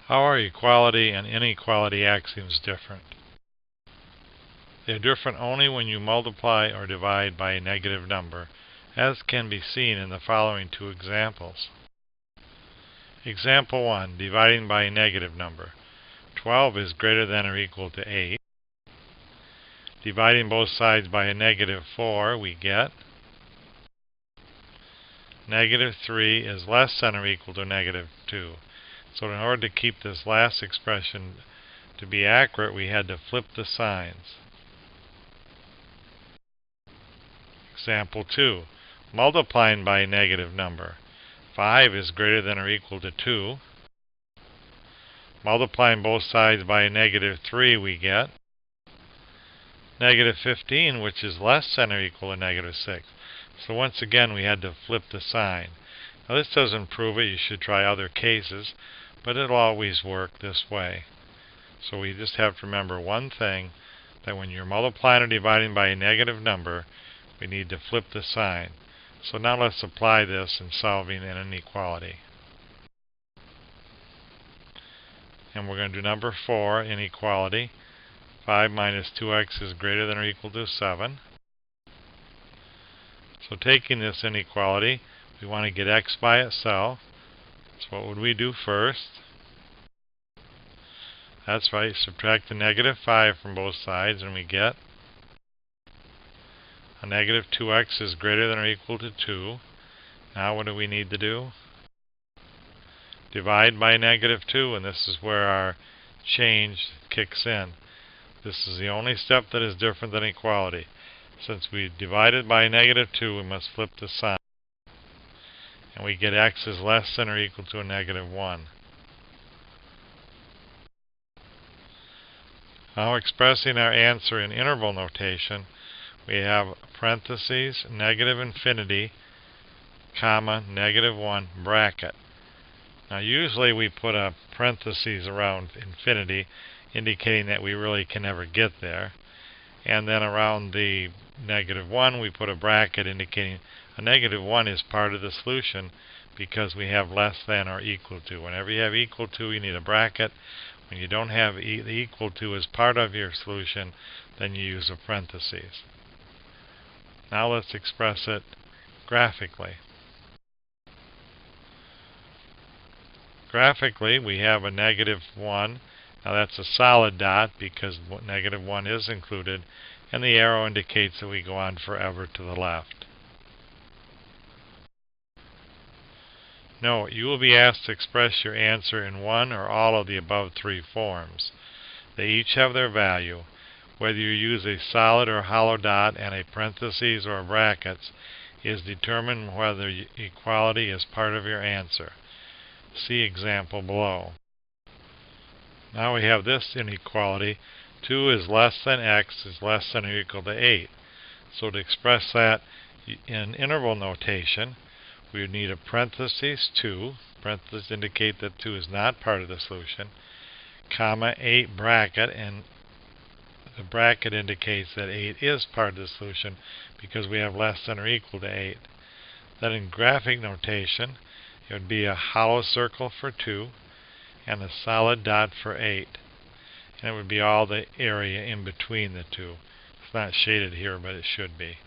How are equality and inequality axioms different? They are different only when you multiply or divide by a negative number, as can be seen in the following two examples. Example 1, dividing by a negative number. 12 is greater than or equal to 8. Dividing both sides by a negative 4, we get negative 3 is less than or equal to negative 2. So in order to keep this last expression to be accurate, we had to flip the signs. Example 2, multiplying by a negative number. 5 is greater than or equal to 2. Multiplying both sides by a negative 3, we get negative 15, which is less than or equal to negative 6. So once again, we had to flip the sign. Now this doesn't prove it. You should try other cases, but it'll always work this way. So we just have to remember one thing, that when you're multiplying or dividing by a negative number, we need to flip the sign. So now let's apply this in solving an inequality. And we're going to do number 4, inequality. 5 minus 2x is greater than or equal to 7. So taking this inequality, we want to get x by itself. So what would we do first? That's right, subtract the negative 5 from both sides, and we get a negative 2x is greater than or equal to 2. Now what do we need to do? Divide by negative 2, and this is where our change kicks in. This is the only step that is different than equality. Since we divided by negative 2, we must flip the sign. And we get x is less than or equal to a negative 1. Now expressing our answer in interval notation, we have parentheses, negative infinity, comma, negative 1, bracket. Now usually we put a parentheses around infinity, indicating that we really can never get there. And then around the negative 1 we put a bracket indicating a negative 1 is part of the solution because we have less than or equal to. Whenever you have equal to, you need a bracket. When you don't have the equal to as part of your solution, then you use a parentheses. Now let's express it graphically. Graphically, we have a negative 1. Now that's a solid dot because negative 1 is included, and the arrow indicates that we go on forever to the left. Note, you will be asked to express your answer in one or all of the above three forms. They each have their value. Whether you use a solid or hollow dot and a parentheses or brackets is determined whether equality is part of your answer. See example below. Now we have this inequality. 2 is less than x is less than or equal to 8. So to express that in interval notation, we would need a parentheses 2. Parentheses indicate that 2 is not part of the solution. Comma 8 bracket, and the bracket indicates that 8 is part of the solution because we have less than or equal to 8. Then in graphic notation, it would be a hollow circle for 2 and a solid dot for 8. And it would be all the area in between the two. It's not shaded here, but it should be.